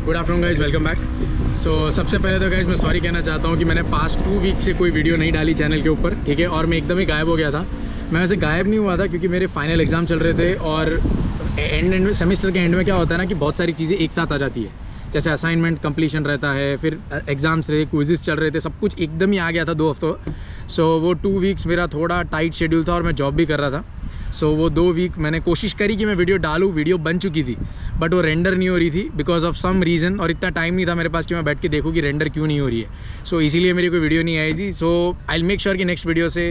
Good afternoon guys, welcome back. So सबसे पहले तो गाइज मैं सॉरी कहना चाहता हूँ कि मैंने पास्ट 2 वीक से कोई वीडियो नहीं डाली चैनल के ऊपर, ठीक है। और मैं एकदम ही गायब हो गया था। मैं वैसे गायब नहीं हुआ था क्योंकि मेरे फाइनल एग्ज़ाम चल रहे थे और एंड में सेमेस्टर के एंड में क्या होता है ना कि बहुत सारी चीज़ें एक साथ आ जाती है। जैसे असाइनमेंट कंप्लीशन रहता है, फिर एग्ज़ाम्स रहे, क्विज़ेस चल रहे थे, सब कुछ एकदम ही आ गया था 2 हफ्तों। सो वो 2 वीक्स मेरा थोड़ा टाइट शेड्यूल था और मैं जॉब भी कर रहा था। सो वो 2 वीक मैंने कोशिश करी कि मैं वीडियो डालूँ, वीडियो बन चुकी थी बट वो रेंडर नहीं हो रही थी बिकॉज ऑफ सम रीज़न, और इतना टाइम नहीं था मेरे पास कि मैं बैठ के देखूँ कि रेंडर क्यों नहीं हो रही है। सो इसीलिए मेरी कोई वीडियो नहीं आई थी। सो आई विल मेक श्योर कि नेक्स्ट वीडियो से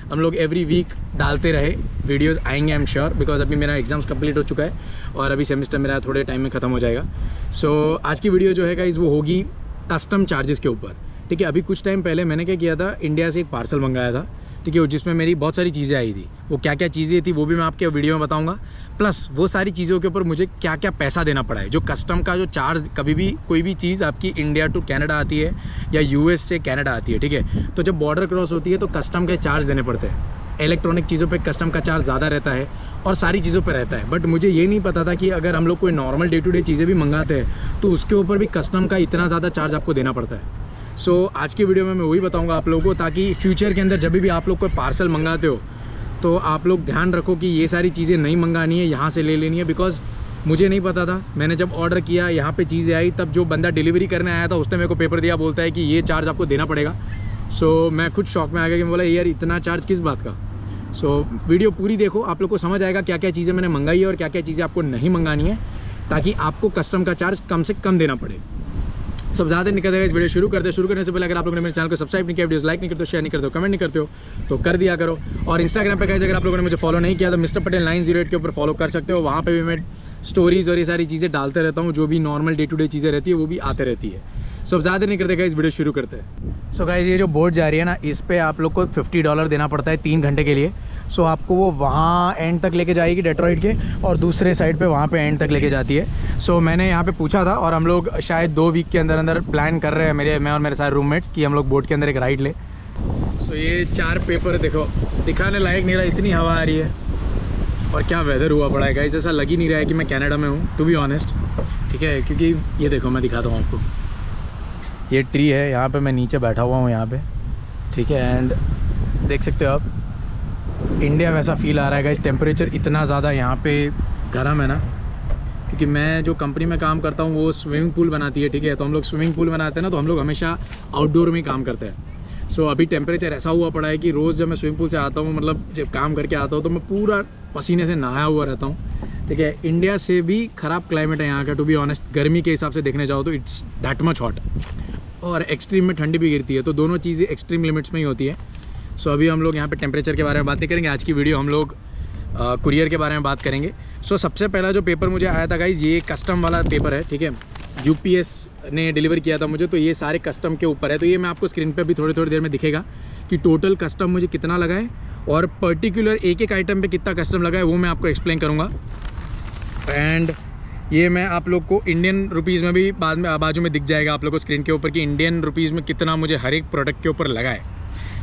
हम लोग एवरी वीक डालते रहे, वीडियोस आएंगे आई एम श्योर, बिकॉज अभी मेरा एग्जाम्स कंप्लीट हो चुका है और अभी सेमेस्टर मेरा थोड़े टाइम में ख़त्म हो जाएगा। सो आज की वीडियो जो है गाइस वो होगी कस्टम चार्जेस के ऊपर, ठीक है। अभी कुछ टाइम पहले मैंने क्या किया था, इंडिया से एक पार्सल मंगाया था, ठीक है, जिसमें मेरी बहुत सारी चीज़ें आई थी। वो क्या क्या चीज़ें थी वो भी मैं आपके वीडियो में बताऊंगा, प्लस वो सारी चीज़ों के ऊपर मुझे क्या क्या पैसा देना पड़ा है। जो कस्टम का जो चार्ज, कभी भी कोई भी चीज़ आपकी इंडिया टू कनाडा आती है या यूएस से कनाडा आती है, ठीक है, तो जब बॉर्डर क्रॉस होती है तो कस्टम के चार्ज देने पड़ते हैं। इलेक्ट्रॉनिक चीज़ों पे कस्टम का चार्ज ज़्यादा रहता है और सारी चीज़ों पे रहता है। बट मुझे ये नहीं पता था कि अगर हम लोग कोई नॉर्मल डे टू डे चीज़ें भी मंगाते हैं तो उसके ऊपर भी कस्टम का इतना ज़्यादा चार्ज आपको देना पड़ता है। सो आज की वीडियो में मैं वही बताऊंगा आप लोगों को, ताकि फ्यूचर के अंदर जब भी आप लोग कोई पार्सल मंगाते हो तो आप लोग ध्यान रखो कि ये सारी चीज़ें नहीं मंगानी है, यहाँ से ले लेनी है। बिकॉज मुझे नहीं पता था, मैंने जब ऑर्डर किया, यहाँ पे चीज़ें आई, तब जो बंदा डिलीवरी करने आया था उसने मेरे को पेपर दिया, बोलता है कि ये चार्ज आपको देना पड़ेगा। सो मैं खुद शॉक में आ गया कि मैं बोला यार इतना चार्ज किस बात का। सो वीडियो पूरी देखो, आप लोग को समझ आएगा क्या क्या चीज़ें मैंने मंगाई है और क्या क्या चीज़ें आपको नहीं मंगानी है, ताकि आपको कस्टम का चार्ज कम से कम देना पड़े। सब ज़्यादा नहीं करते, इस वीडियो शुरू करते। शुरू करने से पहले अगर आप लोगों ने मेरे चैनल को सब्सक्राइब नहीं किया, वीडियोस लाइक नहीं करते हो, शेयर नहीं करते हो, कमेंट नहीं करते हो तो कर दिया करो। और इंस्टाग्राम पे गाइस अगर आप लोगों ने मुझे फॉलो नहीं किया तो मिस्टर पटेल 908 के ऊपर फॉलो कर सकते हो। वहाँ पे भी मैं स्टोरीज़ और ये सारी चीज़ें डालते रहता हूँ, जो भी नॉर्मल डे टू डे चीज़ें रहती है वो भी आते रहती है। सब ज़्यादा नहीं करते गाइस, वीडियो शुरू करते हैं। सो गाइस ये जो बोट जा रही है ना, इस पर आप लोग को $50 देना पड़ता है 3 घंटे के लिए। सो आपको वो वहाँ एंड तक लेके जाएगी डेट्रॉइट के, और दूसरे साइड पे वहाँ पे एंड तक लेके जाती है। सो मैंने यहाँ पे पूछा था और हम लोग शायद 2 वीक के अंदर अंदर प्लान कर रहे हैं, मैं और मेरे सारे रूममेट्स, कि हम लोग बोट के अंदर एक राइड ले। सो ये 4 पेपर देखो, दिखाने लायक नहीं रहा, इतनी हवा आ रही है और क्या वेदर हुआ पड़ा है गाइस। ऐसा लग ही नहीं रहा है कि मैं कनाडा में हूँ, टू बी ऑनेस्ट, ठीक है। क्योंकि ये देखो, मैं दिखाता हूँ आपको, ये ट्री है, यहाँ पे मैं नीचे बैठा हुआ हूँ यहाँ पे, ठीक है। एंड देख सकते हो आप, इंडिया वैसा फील आ रहा है गाइस। टेम्परेचर इतना ज़्यादा यहाँ पे गर्म है ना, क्योंकि मैं जो कंपनी में काम करता हूँ वो स्विमिंग पूल बनाती है, ठीक है। तो हम लोग स्विमिंग पूल बनाते हैं ना, तो हम लोग हमेशा आउटडोर में ही काम करते हैं। सो अभी टेम्परेचर ऐसा हुआ पड़ा है कि रोज़ जब मैं स्विमिंग पूल से आता हूँ, मतलब जब काम करके आता हूँ, तो मैं पूरा पसीने से नहाया हुआ रहता हूँ, ठीक है। इंडिया से भी ख़राब क्लाइमेट है यहाँ का, टू बी ऑनेस्ट। गर्मी के हिसाब से देखने जाओ तो इट्स दैट मच हॉट, और एक्सट्रीम में ठंडी भी गिरती है, तो दोनों चीज़ें एक्सट्रीम लिमिट्स में ही होती है। सो अभी हम लोग यहाँ पे टेम्परेचर के बारे में बात नहीं करेंगे। आज की वीडियो हम लोग कुरियर के बारे में बात करेंगे। सो सबसे पहला जो पेपर मुझे आया था गाइज, ये कस्टम वाला पेपर है, ठीक है। यूपीएस ने डिलीवर किया था मुझे, तो ये सारे कस्टम के ऊपर है। तो ये मैं आपको स्क्रीन पे भी थोड़ी थोड़ी देर में दिखेगा कि टोटल कस्टम मुझे कितना लगा है, और पर्टिकुलर एक एक आइटम पे कितना कस्टम लगा है वो मैं आपको एक्सप्लेन करूँगा। एंड ये मैं आप लोग को इंडियन रुपीज़ में भी बाद में बाजू में दिख जाएगा आप लोग को स्क्रीन के ऊपर कि इंडियन रुपीज़ में कितना मुझे हर एक प्रोडक्ट के ऊपर लगा है,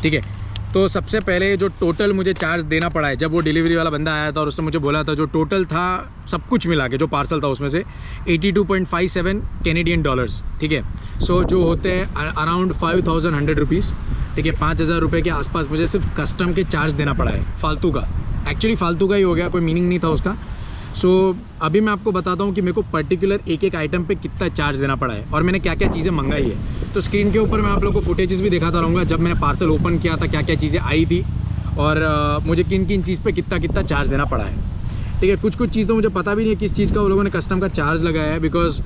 ठीक है। तो सबसे पहले जो टोटल मुझे चार्ज देना पड़ा है, जब वो डिलीवरी वाला बंदा आया था और उसने मुझे बोला था, जो टोटल था सब कुछ मिला के जो पार्सल था उसमें से 82.57 कैनेडियन डॉलर्स, ठीक है। सो जो होते हैं अराउंड 5100 रुपीज़, ठीक है। 5000 रुपये के आसपास मुझे सिर्फ कस्टम के चार्ज देना पड़ा है, फालतू का। एक्चुअली फालतू का ही हो गया, कोई मीनिंग नहीं था उसका। सो अभी मैं आपको बताता हूँ कि मेरे को पर्टिकुलर एक एक आइटम पे कितना चार्ज देना पड़ा है और मैंने क्या क्या चीज़ें मंगाई है। तो स्क्रीन के ऊपर मैं आप लोगों को फुटेजेस भी दिखाता रहूँगा, जब मैंने पार्सल ओपन किया था क्या क्या चीज़ें आई थी और मुझे किन किन चीज़ पे कितना कितना चार्ज देना पड़ा है, ठीक है। कुछ कुछ चीज़ तो मुझे पता भी नहीं है किस चीज़ का वो लोगों ने कस्टम का चार्ज लगाया है, बिकॉज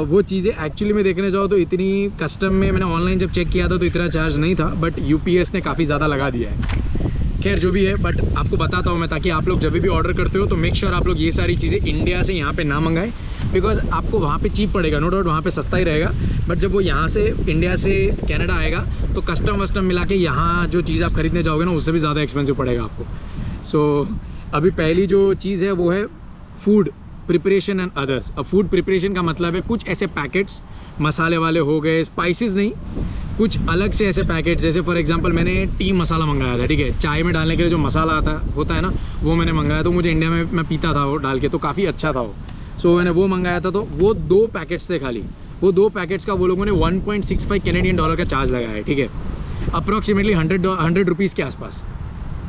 वो चीज़ें एक्चुअली में देखने जाओ तो इतनी कस्टम में, मैंने ऑनलाइन जब चेक किया था तो इतना चार्ज नहीं था, बट यूपीएस ने काफ़ी ज़्यादा लगा दिया है। खैर जो भी है, बट आपको बताता हूँ मैं, ताकि आप लोग जब भी ऑर्डर करते हो तो मेक श्योर आप लोग ये सारी चीज़ें इंडिया से यहाँ पे ना मंगाएं, बिकॉज आपको वहाँ पे चीप पड़ेगा, नो डाउट वहाँ पे सस्ता ही रहेगा, बट जब वो यहाँ से इंडिया से कनाडा आएगा तो कस्टम वस्टम मिला के यहाँ जो चीज़ आप खरीदने जाओगे ना उससे भी ज़्यादा एक्सपेंसिव पड़ेगा आपको। सो अभी पहली जो चीज़ है वो है फूड प्रिपरेशन एंड अदर्स। अब फूड प्रिपरेशन का मतलब है कुछ ऐसे पैकेट्स, मसाले वाले हो गए, स्पाइसेस नहीं, कुछ अलग से ऐसे पैकेट, जैसे फॉर एग्जांपल मैंने टी मसाला मंगाया था, ठीक है। चाय में डालने के लिए जो मसाला होता है ना, वो मैंने मंगाया, तो मुझे इंडिया में मैं पीता था वो डाल के, तो काफ़ी अच्छा था वो। सो मैंने वो मंगाया था, तो वो 2 पैकेट्स थे खाली। वो 2 पैकेट्स का वो लोगों ने 1.65 कैनेडियन डॉलर का चार्ज लगाया है, ठीक है, अप्रॉक्सीमेटली 100 रुपीज़ के आसपास,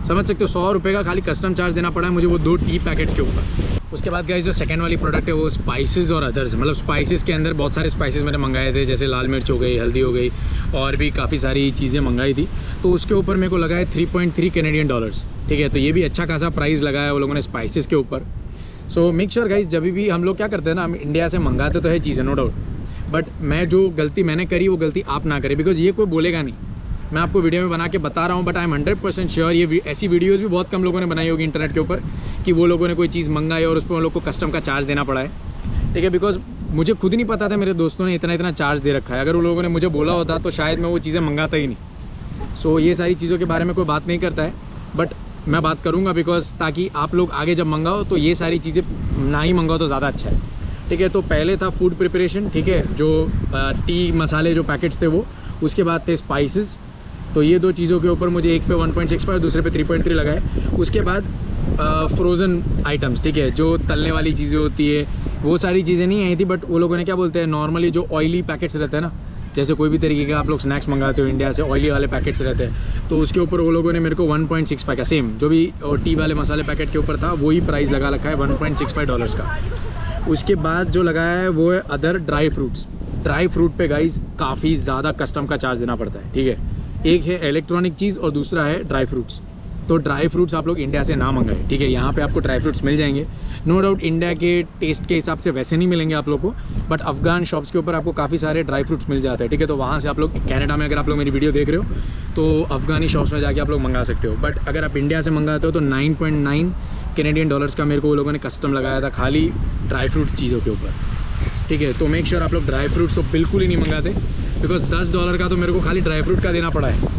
समझ सकते हो। 100 रुपये का खाली कस्टम चार्ज देना पड़ा है मुझे वो 2 टी पैकेट्स के ऊपर। उसके बाद गाइस जो सेकंड वाली प्रोडक्ट है वो स्पाइसेस और अदर्स, मतलब स्पाइसेस के अंदर बहुत सारे स्पाइसेस मैंने मंगाए थे, जैसे लाल मिर्च हो गई, हल्दी हो गई, और भी काफ़ी सारी चीज़ें मंगाई थी। तो उसके ऊपर मेरे को लगा है 3.3 कैनेडियन डॉलर्स, ठीक है। तो ये भी अच्छा खासा प्राइस लगाया वो लोगों ने स्पाइसेस के ऊपर। सो मेक श्योर गाइस, जब भी हम लोग क्या करते हैं ना, हम इंडिया से मंगाते तो है चीज़ें, नो डाउट, बट मैं जो गलती मैंने करी वो गलती आप ना करें, बिकॉज ये कोई बोलेगा नहीं। मैं आपको वीडियो में बना के बता रहा हूँ, बट आई एम 100% श्योर ये ऐसी वीडियोस भी बहुत कम लोगों ने बनाई होगी इंटरनेट के ऊपर कि वो लोगों ने कोई चीज़ मंगाई और उस पर उन लोग को कस्टम का चार्ज देना पड़ा है, ठीक है। बिकॉज मुझे खुद नहीं पता था मेरे दोस्तों ने इतना चार्ज दे रखा है। अगर उन लोगों ने मुझे बोला होता तो शायद मैं वो चीज़ें मंगाता ही नहीं। सो ये सारी चीज़ों के बारे में कोई बात नहीं करता है, बट मैं बात करूँगा बिकॉज ताकि आप लोग आगे जब मंगाओ तो ये सारी चीज़ें ना ही मंगाओ तो ज़्यादा अच्छा है, ठीक है। तो पहले था फूड प्रिपरेशन, ठीक है, जो टी मसाले जो पैकेट्स थे वो, उसके बाद थे स्पाइसेस। तो ये 2 चीज़ों के ऊपर मुझे एक पे 1.65 दूसरे पे 3.3 लगाए। उसके बाद फ्रोज़न आइटम्स, ठीक है, जो तलने वाली चीज़ें होती है वो सारी चीज़ें नहीं आई थी, बट वो लोगों ने क्या बोलते हैं नॉर्मली जो ऑयली पैकेट्स रहते हैं ना, जैसे कोई भी तरीके का आप लोग स्नैक्स मंगाते हो इंडिया से, ऑयली वाले पैकेट्स रहते हैं, तो उसके ऊपर वो लोगों ने मेरे को 1.65 का सेम जो भी टी वाले मसाले पैकेट के ऊपर था वही प्राइस लगा रखा है $1.65 का। उसके बाद जो लगाया है वो है other dry fruits. Dry fruit पे गाइस काफ़ी ज़्यादा कस्टम का चार्ज देना पड़ता है, ठीक है। एक है इलेक्ट्रॉनिक चीज़ और दूसरा है ड्राई फ्रूट्स। तो ड्राई फ्रूट्स आप लोग इंडिया से ना मंगाए, ठीक है। यहाँ पे आपको ड्राई फ्रूट्स मिल जाएंगे, नो डाउट इंडिया के टेस्ट के हिसाब से वैसे नहीं मिलेंगे आप लोग को, बट अफगान शॉप्स के ऊपर आपको काफ़ी सारे ड्राई फ्रूट्स मिल जाते हैं, ठीक है। तो वहाँ से आप लोग कनाडा में अगर आप लोग मेरी वीडियो देख रहे हो तो अफगानी शॉप्स में जाके आप लोग मंगा सकते हो, बट अगर आप इंडिया से मंगाते हो तो 9.9 कैनेडियन डॉलर्स का मेरे को वो लोगों ने कस्टम लगाया था खाली ड्राई फ्रूट चीज़ों के ऊपर, ठीक है। तो मेक श्योर आप लोग ड्राई फ्रूट्स तो बिल्कुल ही नहीं मंगाते, बिकॉज $10 का तो मेरे को खाली ड्राई फ्रूट का देना पड़ा है,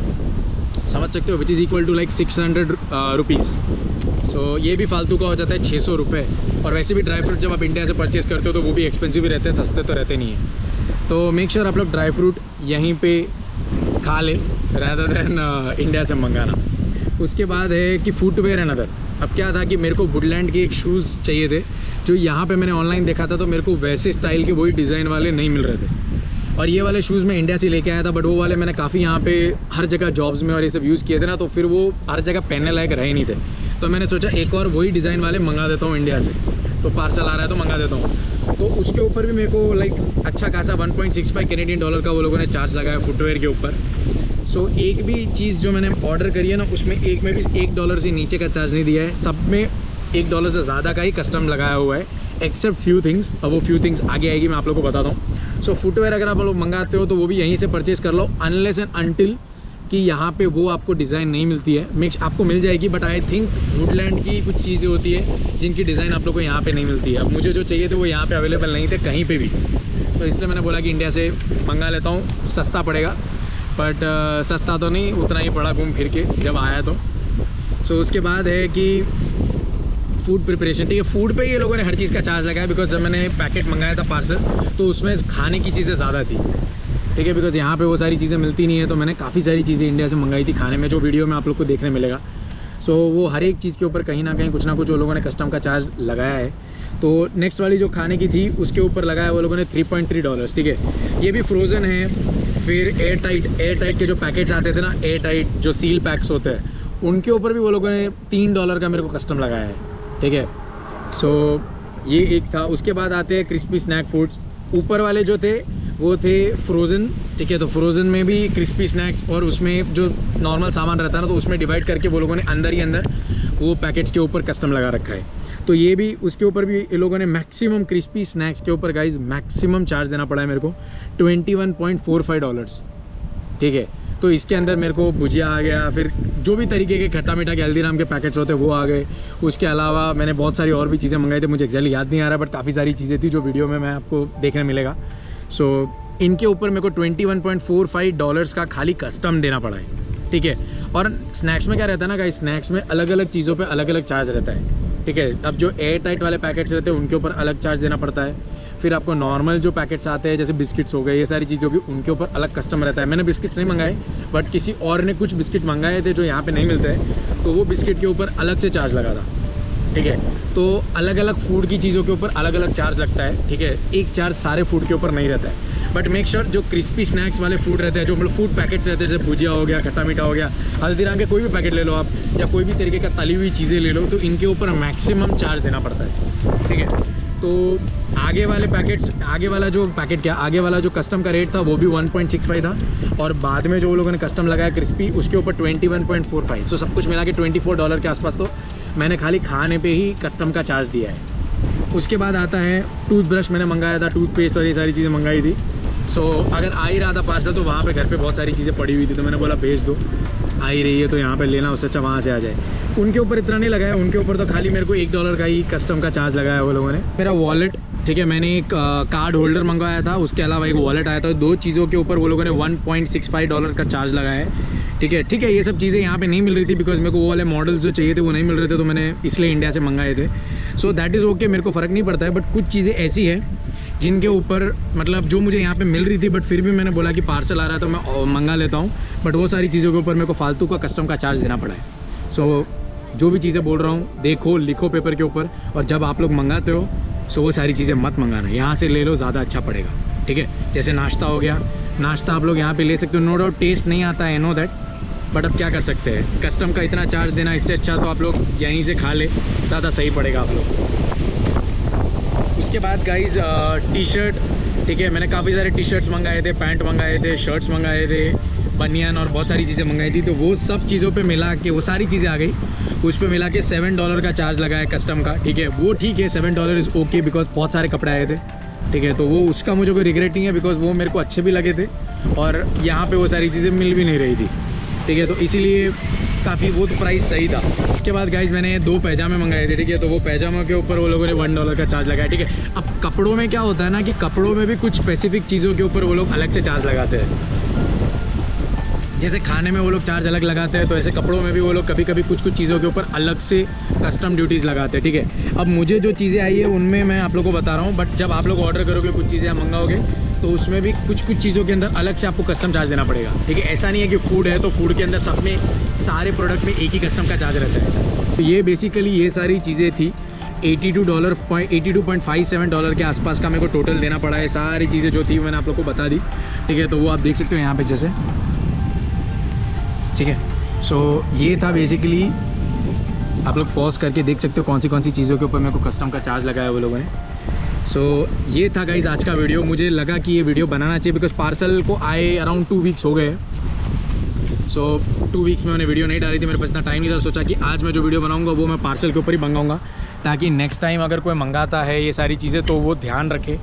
समझ सकते हो, which is equal to like 600 rupees. So ये भी फालतू का हो जाता है 600 रुपये। और वैसे भी ड्राई फ्रूट जब आप इंडिया से परचेज़ करते हो तो वो भी एक्सपेंसिव ही रहते हैं, सस्ते तो रहते नहीं हैं। तो मेक श्योर आप लोग ड्राई फ्रूट यहीं पे खा ले रादर देन इंडिया से मंगाना। उसके बाद है कि फुटवेयर एंड अदर। अब क्या था कि मेरे को वुडलैंड के एक शूज़ चाहिए थे, जो यहाँ पे मैंने ऑनलाइन देखा था, तो मेरे को वैसे स्टाइल के वही डिज़ाइन वाले नहीं मिल रहे थे। और ये वाले शूज़ मैं इंडिया से लेके आया था, बट वो वाले मैंने काफ़ी यहाँ पे हर जगह जॉब्स में और ये सब यूज़ किए थे ना, तो फिर वो हर जगह पहनने लायक रहे नहीं थे। तो मैंने सोचा एक और वही डिज़ाइन वाले मंगा देता हूँ इंडिया से, तो पार्सल आ रहा है तो मंगा देता हूँ। तो उसके ऊपर भी मेरे को लाइक अच्छा खासा 1.65 कैनेडियन डॉलर का वो लोगों ने चार्ज लगाया फुटवेयर के ऊपर। सो एक भी चीज़ जो मैंने ऑर्डर करी है ना, उसमें एक में भी $1 से नीचे का चार्ज नहीं दिया है, सब में $1 से ज़्यादा का ही कस्टम लगाया हुआ है, एक्सेप्ट फ्यू थिंग्स। अब वो फ्यू थिंग्स आगे आएगी, मैं आप लोग को बताता हूँ। सो फुटवेयर अगर आप लोग मंगाते हो तो वो भी यहीं से परचेज़ कर लो, अनलेस एंड अनटिल कि यहाँ पे वो आपको डिज़ाइन नहीं मिलती है। मिक्स आपको मिल जाएगी, बट आई थिंक वुडलैंड की कुछ चीज़ें होती है जिनकी डिज़ाइन आप लोग को यहाँ पे नहीं मिलती है। अब मुझे जो चाहिए थे वो यहाँ पे अवेलेबल नहीं थे कहीं पे भी, तो इसलिए मैंने बोला कि इंडिया से मंगा लेता हूँ, सस्ता पड़ेगा। बट सस्ता तो नहीं, उतना ही पड़ा घूम फिर के जब आया तो। सो उसके बाद है कि फूड प्रिपरेशन, ठीक है। फूड पे ये लोगों ने हर चीज़ का चार्ज लगाया, बिकॉज जब मैंने पैकेट मंगाया था पार्सल तो उसमें खाने की चीज़ें ज़्यादा थी, ठीक है, बिकॉज यहाँ पे वो सारी चीज़ें मिलती नहीं है। तो मैंने काफ़ी सारी चीज़ें इंडिया से मंगाई थी खाने में, जो वीडियो में आप लोग को देखने मिलेगा। सो वो हर एक चीज़ के ऊपर कहीं ना कहीं कुछ ना कुछ वो लोगों ने कस्टम का चार्ज लगाया है। तो नेक्स्ट वाली जो खाने की थी उसके ऊपर लगाया वो लोगों ने $3.3, ठीक है। ये भी फ्रोज़न है। फिर एयर टाइट के जो पैकेट्स आते थे ना, एयर टाइट जो सील पैक्स होते हैं, उनके ऊपर भी वो लोगों ने $3 का मेरे को कस्टम लगाया है, ठीक है। सो ये एक था। उसके बाद आते हैं क्रिस्पी स्नैक फूड्स। ऊपर वाले जो थे वो थे फ्रोज़न, ठीक है। तो फ्रोज़न में भी क्रिस्पी स्नैक्स और उसमें जो नॉर्मल सामान रहता है ना, तो उसमें डिवाइड करके वो लोगों ने अंदर ही अंदर वो पैकेट्स के ऊपर कस्टम लगा रखा है। तो ये भी उसके ऊपर भी ये लोगों ने मैक्सिमम क्रिस्पी स्नैक्स के ऊपर गाइज मैक्सिमम चार्ज देना पड़ा है मेरे को $21.45, ठीक है। तो इसके अंदर मेरे को भुजिया आ गया, फिर जो भी तरीके के खट्टा मीठा के हल्दीराम के पैकेट्स होते हैं वो आ गए। उसके अलावा मैंने बहुत सारी और भी चीज़ें मंगाई थी, मुझे एक्जैक्टली याद नहीं आ रहा, बट काफ़ी सारी चीज़ें थी जो वीडियो में मैं आपको देखने मिलेगा। सो इनके ऊपर मेरे को $21.45 का खाली कस्टम देना पड़ा है, ठीक है। और स्नैक्स में क्या रहता है ना गाइस, स्नैक्स में अलग अलग चीज़ों पे अलग अलग चार्ज रहता है, ठीक है। अब जो एयर टाइट वाले पैकेट्स रहते हैं उनके ऊपर अलग चार्ज देना पड़ता है। फिर आपको नॉर्मल जो पैकेट्स आते हैं जैसे बिस्किट्स हो गए, ये सारी चीज़ों की उनके ऊपर अलग कस्टम रहता है। मैंने बिस्किट्स नहीं मंगाए, बट किसी और ने कुछ बिस्किट मंगाए थे जो यहाँ पे नहीं मिलते हैं, तो वो बिस्किट के ऊपर अलग से चार्ज लगा था, ठीक है। तो अलग अलग फूड की चीज़ों के ऊपर अलग अलग चार्ज लगता है, ठीक है। एक चार्ज सारे फूड के ऊपर नहीं रहता है, बट मेक श्योर जो क्रिस्पी स्नैक्स वाले फूड रहते हैं, जो मतलब फूड पैकेट्स रहते हैं, जैसे भुजिया हो गया, खट्टा मीठा हो गया, हल्दीराम के कोई भी पैकेट ले लो आप, या कोई भी तरीके का तली हुई चीज़ें ले लो, तो इनके ऊपर मैक्सिमम चार्ज देना पड़ता है, ठीक है। तो आगे वाले पैकेट्स, आगे वाला जो कस्टम का रेट था वो भी 1.65 था, और बाद में जो लोगों ने कस्टम लगाया क्रिस्पी उसके ऊपर 21.45। सो सब कुछ मिला के $24 के आसपास, तो मैंने खाली खाने पे ही कस्टम का चार्ज दिया है। उसके बाद आता है टूथब्रश, मैंने मंगाया था, टूथपेस्ट और ये सारी चीज़ें मंगाई थी। सो अगर आ ही रहा था पार्सल, तो वहाँ पे घर पे बहुत सारी चीज़ें पड़ी हुई थी, तो मैंने बोला भेज दो, आ ही रही है तो यहाँ पे लेना, उससे अच्छा वहाँ से आ जाए। उनके ऊपर इतना नहीं लगाया, उनके ऊपर तो खाली मेरे को $1 का ही कस्टम का चार्ज लगाया वो लोगों ने। मेरा वॉलेट, ठीक है, मैंने एक कार्ड होल्डर मंगवाया था, उसके अलावा एक वॉलेट आया था, 2 चीज़ों के ऊपर वो लोगों ने $1.65 का चार्ज लगाया है, ठीक है। ठीक है, ये सब चीज़ें यहाँ पे नहीं मिल रही थी, बिकॉज मेरे को वो वाले मॉडल्स जो चाहिए थे वो नहीं मिल रहे थे, तो मैंने इसलिए इंडिया से मंगाए थे। सो दैट इज़ ओके, मेरे को फ़र्क नहीं पड़ता है। बट कुछ चीज़ें ऐसी हैं जिनके ऊपर मतलब जो मुझे यहाँ पे मिल रही थी, बट फिर भी मैंने बोला कि पार्सल आ रहा है तो मैं मंगा लेता हूँ, बट वो सारी चीज़ों के ऊपर मेरे को फालतू का कस्टम का चार्ज देना पड़ा है। सो जो भी चीज़ें बोल रहा हूँ, देखो, लिखो पेपर के ऊपर, और जब आप लोग मंगाते हो सो वो सारी चीज़ें मत मंगाना, यहाँ से ले लो, ज़्यादा अच्छा पड़ेगा, ठीक है। जैसे नाश्ता हो गया, नाश्ता आप लोग यहाँ पे ले सकते हो, नो डाउट टेस्ट नहीं आता है, नो दैट, बट अब क्या कर सकते हैं, कस्टम का इतना चार्ज देना, इससे अच्छा तो आप लोग यहीं से खा ले, ज़्यादा सही पड़ेगा आप लोग। उसके बाद गाइज टी शर्ट, ठीक है, मैंने काफ़ी सारे टी शर्ट्स मंगाए थे, पैंट मंगाए थे, शर्ट्स मंगाए थे, बनियान और बहुत सारी चीज़ें मंगाई थी। तो वो सब चीज़ों पे मिला के वो सारी चीज़ें आ गई, उस पे मिला के $7 का चार्ज लगा है कस्टम का, ठीक है। वो ठीक है, $7 इज़ ओके, बिकॉज बहुत सारे कपड़े आए थे, ठीक है। तो वो उसका मुझे कोई रिग्रेट नहीं है, बिकॉज वो मेरे को अच्छे भी लगे थे, और यहाँ पे वो सारी चीज़ें मिल भी नहीं रही थी, ठीक है। तो इसीलिए काफ़ी वो तो प्राइस सही था। उसके बाद गाइज मैंने 2 पैजामे मंगाए थे, ठीक है। तो वो पैजामा के ऊपर वो लोगों ने $1 का चार्ज लगाया, ठीक है। अब कपड़ों में क्या होता है ना, कि कपड़ों में भी कुछ स्पेसिफिक चीज़ों के ऊपर वो लोग अलग से चार्ज लगाते हैं। जैसे खाने में वो लोग चार्ज अलग लगाते हैं, तो ऐसे कपड़ों में भी वो लोग कभी कभी कुछ चीज़ों के ऊपर अलग से कस्टम ड्यूटीज़ लगाते हैं, ठीक है। अब मुझे जो चीज़ें आई है उनमें मैं आप लोगों को बता रहा हूँ, बट जब आप लोग ऑर्डर करोगे, कुछ चीज़ें आप मंगाओगे, तो उसमें भी कुछ चीज़ों के अंदर अलग से आपको कस्टम चार्ज देना पड़ेगा, ठीक है। ऐसा नहीं है कि फूड है तो फूड के अंदर सब में सारे प्रोडक्ट में एक ही कस्टम का चार्ज रहता है। तो ये बेसिकली ये सारी चीज़ें थी, $82.57 के आसपास का मेरे को टोटल देना पड़ा है। सारी चीज़ें जो थी मैंने आप लोग को बता दी, ठीक है। तो वो आप देख सकते हो यहाँ पे जैसे, ठीक है। सो ये था बेसिकली, आप लोग पॉज करके देख सकते हो कौन सी चीज़ों के ऊपर मेरे को कस्टम का चार्ज लगाया वो लोगों ने। सो ये था गाइज आज का वीडियो। मुझे लगा कि ये वीडियो बनाना चाहिए, बिकॉज पार्सल को आए अराउंड 2 वीक्स हो गए। सो 2 वीक्स में मैंने वीडियो नहीं डाली थी, मेरे पास इतना टाइम नहीं था। सोचा कि आज मैं जो वीडियो बनाऊंगा वो मैं पार्सल के ऊपर ही मंगाऊंगा, ताकि नेक्स्ट टाइम अगर कोई मंगाता है ये सारी चीज़ें तो वो ध्यान रखे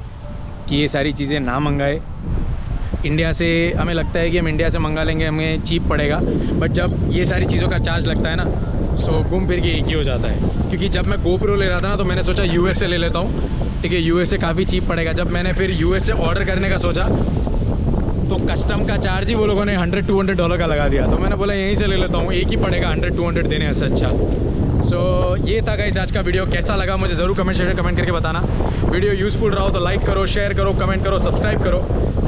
कि ये सारी चीज़ें ना मंगाए। इंडिया से हमें लगता है कि हम इंडिया से मंगा लेंगे, हमें चीप पड़ेगा, बट जब ये सारी चीज़ों का चार्ज लगता है ना, सो घूम फिर के एक ही हो जाता है। क्योंकि जब मैं GoPro ले रहा था ना, तो मैंने सोचा US से ले लेता हूँ, ठीक है, US से काफ़ी चीप पड़ेगा। जब मैंने फिर US से ऑर्डर करने का सोचा, तो कस्टम का चार्ज ही वो लोगों ने $100-200 का लगा दिया। तो मैंने बोला यहीं से ले लेता हूँ, एक ही पड़ेगा, 100-200 देने से अच्छा। सो ये था गाइस आज का वीडियो। कैसा लगा मुझे ज़रूर कमेंट करके बताना। वीडियो यूज़फुल रहा हो तो लाइक करो, शेयर करो, कमेंट करो, सब्सक्राइब करो।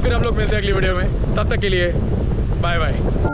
फिर हम लोग मिलते हैं अगली वीडियो में, तब तक के लिए बाय बाय।